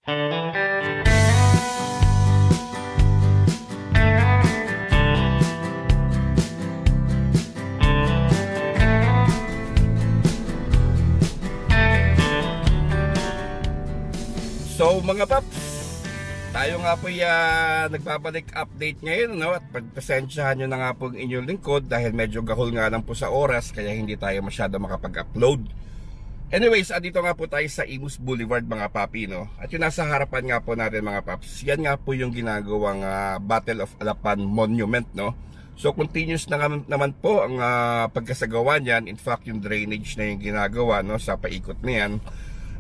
So mga paps, tayo nga po nagbabalik update ngayon, no? At pagpasensyahan nyo na nga po ang inyong lingkod dahil medyo gahol nga lang po sa oras, kaya hindi tayo masyado makapag-upload. Anyways, dito nga po tayo sa Imus Boulevard mga papi, no? At yung nasa harapan nga po natin mga paps, yan nga po yung ginagawang Battle of Alapan Monument, no? So continuous na naman po ang pagkasagawa niyan. In fact, yung drainage na yung ginagawa, no, sa paikot na yan.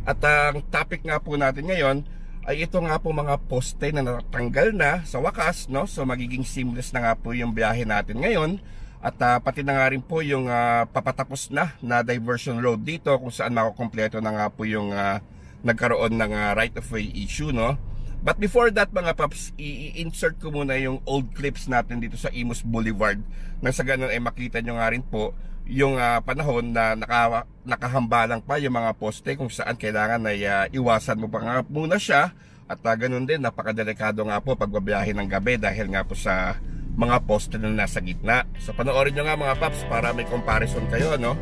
At ang topic nga po natin ngayon ay ito nga po mga poste na natanggal na sa wakas, no? So magiging seamless na nga po yung biyahe natin ngayon. At pati na nga rin po yung papatapos na diversion road dito kung saan makukompleto na nga po yung nagkaroon ng right of way issue, no? But before that mga paps, i-insert ko muna yung old clips natin dito sa Imus Boulevard nang sa ganun ay makita nyo nga rin po yung panahon na nakahambalang pa yung mga poste kung saan kailangan ay iwasan mo pa nga muna siya. At ganun din, napakadelikado nga po pagbabiyahe ng gabi dahil nga po sa mga poste na nasa gitna. So panoorin nyo nga mga paps para may comparison kayo, no?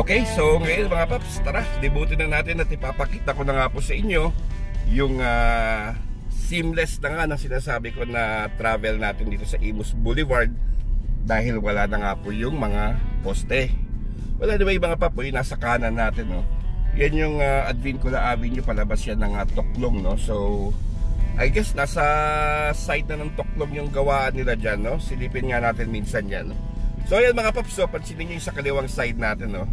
Okay, so ngayon mga paps, tara, libutin na natin at ipapakita ko na nga po sa inyo yung seamless na nga na sinasabi ko na travel natin dito sa Imus Boulevard dahil wala na nga po yung mga poste. Well, anyway mga paps, yung nasa kanan natin, no? Yan yung Advincula Avenue, palabas yan ng Toklong, no? So I guess nasa side na ng Toklog yung gawaan nila dyan, no? Silipin nga natin minsan yan. So ayan mga paps, so pansinin nyo yung sa kaliwang side natin, no?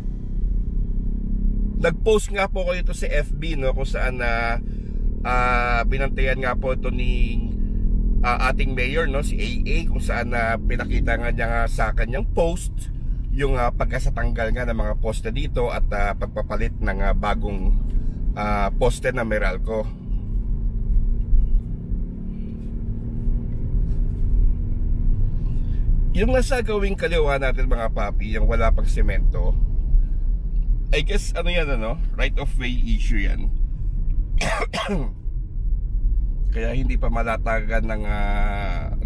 Nag-post nga po ko ito sa FB, no? Kung saan na binantayan nga po ito ni ating mayor, no? Si AA, kung saan pinakita nga niya nga sa kanyang post yung pagkasatanggal nga ng mga poste dito at pagpapalit ng bagong poste na Meralco. Yung nasa gawing kaliwa natin mga papi, yung wala pang semento, I guess ano yan, ano? Right of way issue yan. Kaya hindi pa malatagan ng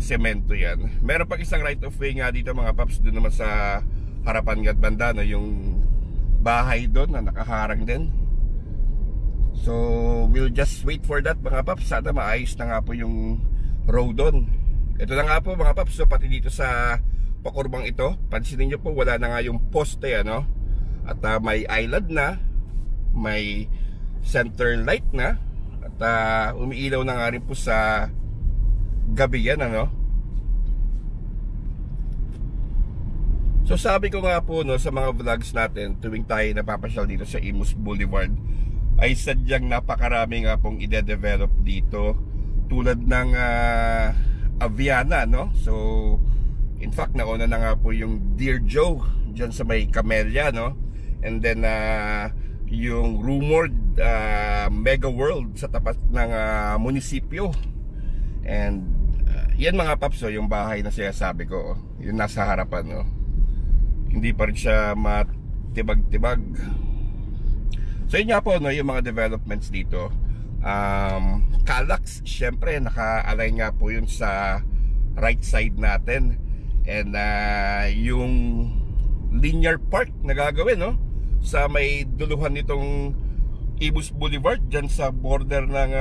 semento yan. Meron pang isang right of way nga dito mga paps, doon naman sa harapan ng banda, no? Yung bahay doon na nakaharang din. So we'll just wait for that mga paps. Sana maayos na nga po yung road doon. Ito na nga po mga paps, so pati dito sa pakurbang ito, pansinin nyo po wala na nga yung poste, ano? At may island na, may center light na, at umiilaw na nga rin po sa gabi yan, ano? So sabi ko nga po, no, sa mga vlogs natin tuwing tayo napapasyal dito sa Imus Boulevard, ay sadyang napakarami nga pong ide-develop dito, tulad ng Aviana, no? So in fact nauna na nga po yung Dear Joe dyan sa may Camellia, no? And then yung rumored Mega World sa tapat ng munisipyo. And yan mga paps, oh, yung bahay na sinasabi ko, yung nasa harapan, no? Hindi pa rin siya matibag-tibag. So yun nga po, no, yung mga developments dito. Calax, syempre naka-align nga po yun sa right side natin. And yung linear park na gagawin, no, sa may duluhan nitong Imus Boulevard, dyan sa border ng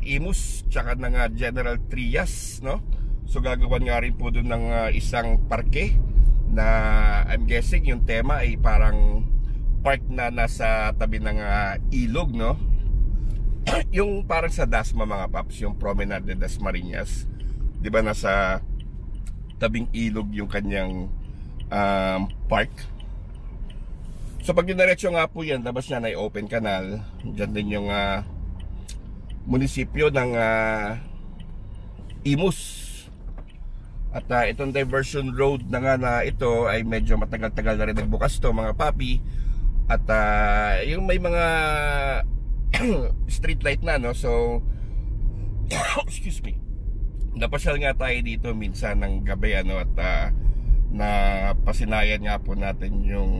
Imus tsaka ng General Trias, no. So gagawan nga rin po doon ng isang parke na I'm guessing yung tema ay parang park na nasa tabi ng ilog, no. Yung parang sa Dasma mga paps, yung Promenade de Dasmariñas, di ba nasa tabing ilog yung kanyang park. So pag dinaretso nga po yan, labas niya na yung open canal. Diyan din yung munisipyo ng Imus. At itong diversion road na nga na ito ay medyo matagal-tagal na rin nagbukas to mga papi. At yung may mga street light na, no? So excuse me, napasyal nga tayo dito minsan ng gabi, ano? At napasinayan nga po natin yung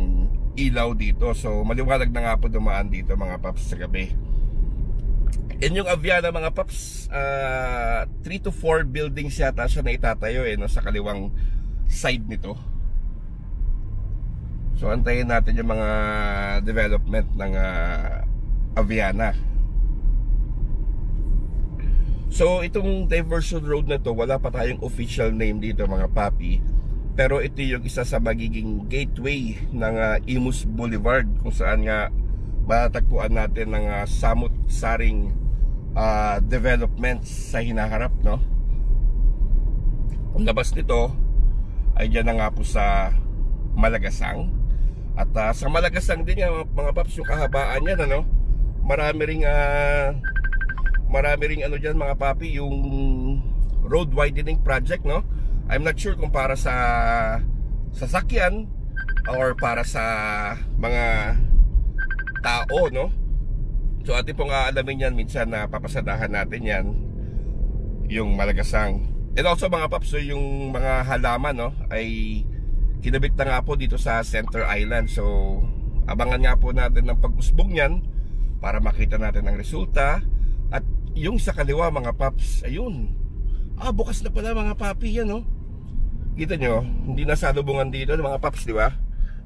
ilaw dito. So maliwanag na nga po dumaan dito mga paps sa gabi. And yung Aviana mga paps, 3 to 4 buildings yata siya na itatayo, no? Sa kaliwang side nito. So antayin natin yung mga development ng Aviana. So itong diversion road na to, wala pa tayong official name dito mga papi, pero ito yung isa sa magiging gateway ng Imus Boulevard, kung saan nga matatagpuan natin ng samut-saring developments sa hinaharap, no? Ang labas nito ay dyan na nga po sa Malagasang. At sa Malagasang din yan mga paps, yung kahabaan yan, ano? Marami ring ano dyan mga papi, yung road widening project, no? I'm not sure kung para sa sasakyan or para sa mga tao, no? So atin pong aalamin yan minsan na papasadahan natin yan, yung Malagasang. And also mga paps, so yung mga halaman, no, ay kinabit na nga po dito sa Center Island. So abangan nga po natin ng pag-usbong yan para makita natin ang resulta. At yung sa kaliwa mga paps, ayun, bukas na pala mga papi yan, no? Kita nyo, hindi na salubungan dito mga paps, di ba?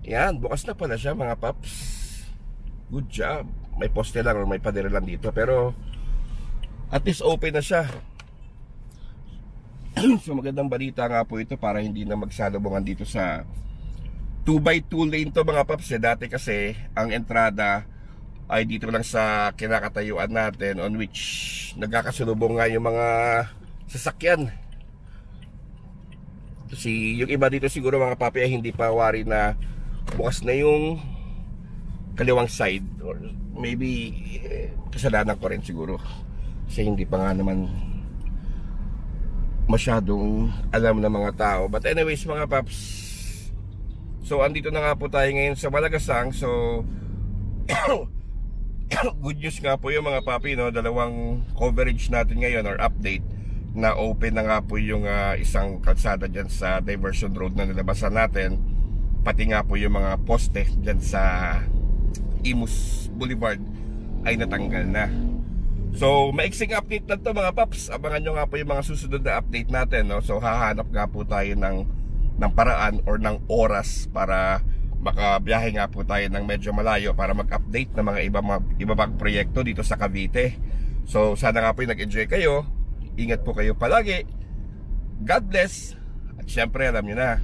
Yan, bukas na pala siya mga paps. Good job. May poste lang or may pader lang dito, pero at least open na siya. So magandang balita nga po ito para hindi na magsalubungan dito sa 2x2 lane to mga paps. Dati kasi ang entrada ay dito lang sa kinakatayuan natin, on which nagkakasulubong nga yung mga sasakyan. Kasi yung iba dito siguro mga papi ay hindi pa wari na bukas na yung kaliwang side, or maybe kasalanan ko rin siguro kasi hindi pa nga naman masyadong alam ng mga tao. But anyways mga paps, so andito na nga po tayo ngayon sa Malagasang. So good news nga po yung mga papi, no? Dalawang coverage natin ngayon or update na open na nga po yung isang kalsada dyan sa diversion road na nilabasan natin, pati nga po yung mga poste dyan sa Imus Boulevard ay natanggal na. So maiksing update na to mga paps, abangan nyo nga po yung mga susunod na update natin, no? So hahanap nga po tayo ng paraan or ng oras para makabiyahe nga po tayo ng medyo malayo para mag-update ng mga iba pang proyekto dito sa Cavite. So sana nga po yung nag-enjoy kayo. Ingat po kayo palagi. God bless. At syempre alam nyo na,